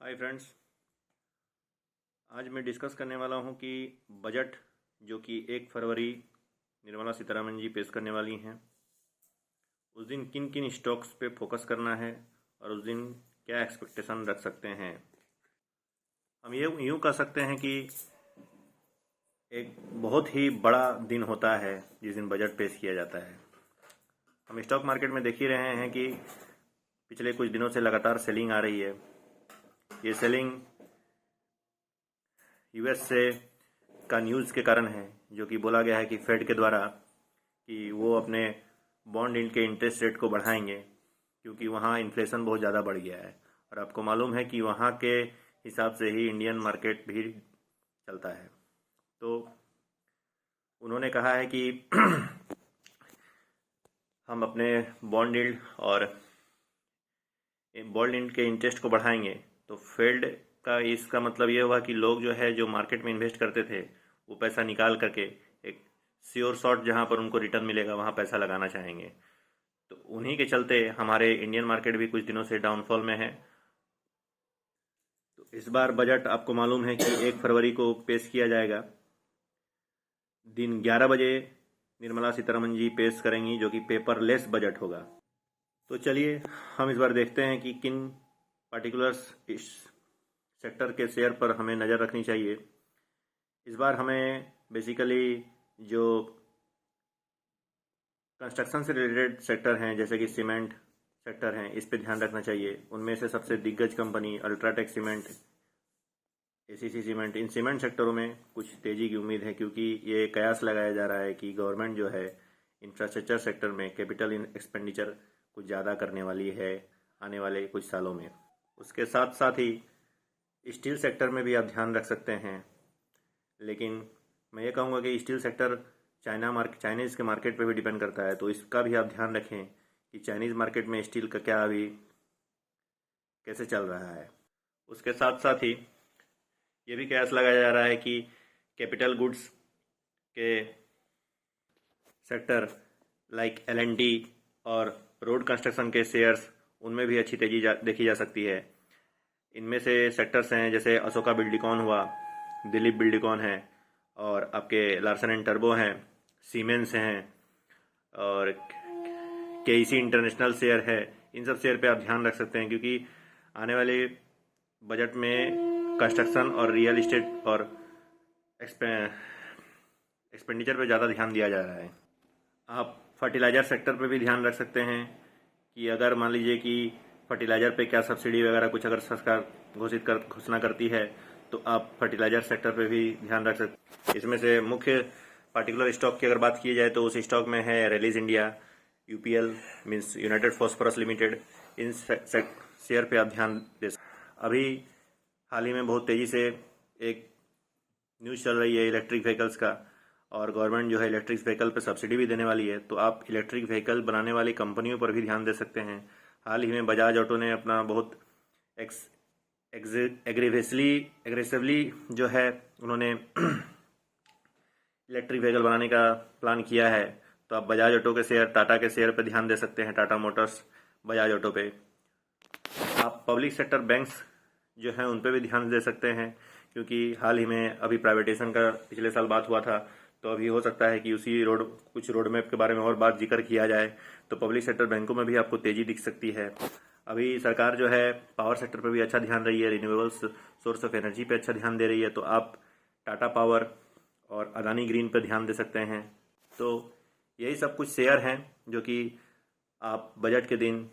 Hi friends, आज मैं discuss करने वाला हूं कि बजट जो कि 1 फरवरी निर्मला सीतारमण जी पेश करने वाली हैं, उस दिन किन किन स्टॉक्स पे फोकस करना है और उस दिन क्या एक्सपेक्टेशन रख सकते हैं। हम ये यूँ कह सकते हैं कि एक बहुत ही बड़ा दिन होता है जिस दिन बजट पेश किया जाता है। हम स्टॉक मार्केट में देख ही रहे हैं कि पिछले कुछ दिनों से लगातार सेलिंग आ रही है। ये सेलिंग यूएस से का न्यूज़ के कारण है, जो कि बोला गया है कि फेड के द्वारा कि वो अपने बॉन्ड यील्ड के इंटरेस्ट रेट को बढ़ाएंगे क्योंकि वहाँ इन्फ्लेशन बहुत ज़्यादा बढ़ गया है। और आपको मालूम है कि वहाँ के हिसाब से ही इंडियन मार्केट भी चलता है। तो उन्होंने कहा है कि हम अपने बॉन्ड यील्ड और बॉन्ड यील्ड के इंटरेस्ट को बढ़ाएंगे। तो फेड का इसका मतलब ये हुआ कि लोग जो है जो मार्केट में इन्वेस्ट करते थे वो पैसा निकाल करके एक श्योर शॉट जहाँ पर उनको रिटर्न मिलेगा वहाँ पैसा लगाना चाहेंगे। तो उन्हीं के चलते हमारे इंडियन मार्केट भी कुछ दिनों से डाउनफॉल में है। तो इस बार बजट आपको मालूम है कि 1 फरवरी को पेश किया जाएगा। दिन 11 बजे निर्मला सीतारमण जी पेश करेंगी, जो कि पेपरलेस बजट होगा। तो चलिए हम इस बार देखते हैं कि किन पार्टिकुलर्स इस सेक्टर के शेयर पर हमें नज़र रखनी चाहिए। इस बार हमें बेसिकली जो कंस्ट्रक्शन से रिलेटेड सेक्टर हैं, जैसे कि सीमेंट सेक्टर हैं, इस पे ध्यान रखना चाहिए। उनमें से सबसे दिग्गज company UltraTech cement, ACC cement, इन सीमेंट सेक्टरों में कुछ तेज़ी की उम्मीद है क्योंकि ये कयास लगाया जा रहा है कि गवर्नमेंट जो है इंफ्रास्ट्रक्चर सेक्टर में कैपिटल एक्सपेंडिचर कुछ ज़्यादा करने वाली है आने वाले कुछ सालों में। उसके साथ साथ ही स्टील सेक्टर में भी आप ध्यान रख सकते हैं, लेकिन मैं ये कहूँगा कि स्टील सेक्टर चाइनीज़ के मार्केट पे भी डिपेंड करता है। तो इसका भी आप ध्यान रखें कि चाइनीज़ मार्केट में स्टील का क्या अभी कैसे चल रहा है। उसके साथ साथ ही ये भी कयास लगाया जा रहा है कि कैपिटल गुड्स के सेक्टर लाइक एलएनटी और रोड कंस्ट्रक्शन के शेयर्स, उनमें भी अच्छी तेज़ी देखी जा सकती है। इनमें से सेक्टर्स हैं जैसे अशोका बिल्डिकॉन हुआ, दिलीप बिल्डिकॉन है, और आपके लार्सन एंड टर्बो हैं, सीमेंस हैं, और केईसी इंटरनेशनल शेयर है। इन सब शेयर पे आप ध्यान रख सकते हैं क्योंकि आने वाले बजट में कंस्ट्रक्शन और रियल इस्टेट और एक्सपेंडिचर पे ज़्यादा ध्यान दिया जा रहा है। आप फर्टिलाइज़र सेक्टर पे भी ध्यान रख सकते हैं कि अगर मान लीजिए कि फर्टिलाइज़र पे क्या सब्सिडी वगैरह कुछ अगर सरकार घोषणा करती है तो आप फर्टिलाइज़र सेक्टर पे भी ध्यान रख सकते। इसमें से मुख्य पार्टिकुलर स्टॉक की अगर बात की जाए तो उस स्टॉक में है Rallis India, UPL means United Phosphorus Limited. इन शेयर पे आप ध्यान दे सकते। अभी हाल ही में बहुत तेज़ी से एक न्यूज़ चल रही है इलेक्ट्रिक व्हीकल्स का, और गवर्नमेंट जो है इलेक्ट्रिक व्हीकल पर सब्सिडी भी देने वाली है। तो आप इलेक्ट्रिक व्हीकल बनाने वाली कंपनियों पर भी ध्यान दे सकते हैं। हाल ही में बजाज ऑटो ने अपना बहुत एग्रेसिवली जो है उन्होंने इलेक्ट्रिक व्हीकल बनाने का प्लान किया है। तो आप बजाज ऑटो के शेयर, टाटा के शेयर पर ध्यान दे सकते हैं, टाटा मोटर्स, बजाज ऑटो पे। आप पब्लिक सेक्टर बैंक्स जो हैं उन पे भी ध्यान दे सकते हैं क्योंकि हाल ही में अभी प्राइवेटाइजेशन का पिछले साल बात हुआ था। तो अभी हो सकता है कि उसी कुछ रोड मैप के बारे में और बात जिक्र किया जाए। तो पब्लिक सेक्टर बैंकों में भी आपको तेज़ी दिख सकती है। अभी सरकार जो है पावर सेक्टर पर भी अच्छा ध्यान रही है, रिन्यूएबल्स सोर्स ऑफ एनर्जी पे अच्छा ध्यान दे रही है। तो आप टाटा पावर और अदानी ग्रीन पर ध्यान दे सकते हैं। तो यही सब कुछ शेयर हैं जो कि आप बजट के दिन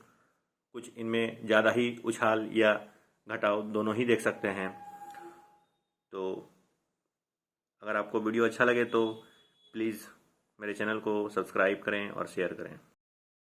कुछ इनमें ज़्यादा ही उछाल या घटाव दोनों ही देख सकते हैं। तो अगर आपको वीडियो अच्छा लगे तो प्लीज़ मेरे चैनल को सब्सक्राइब करें और शेयर करें।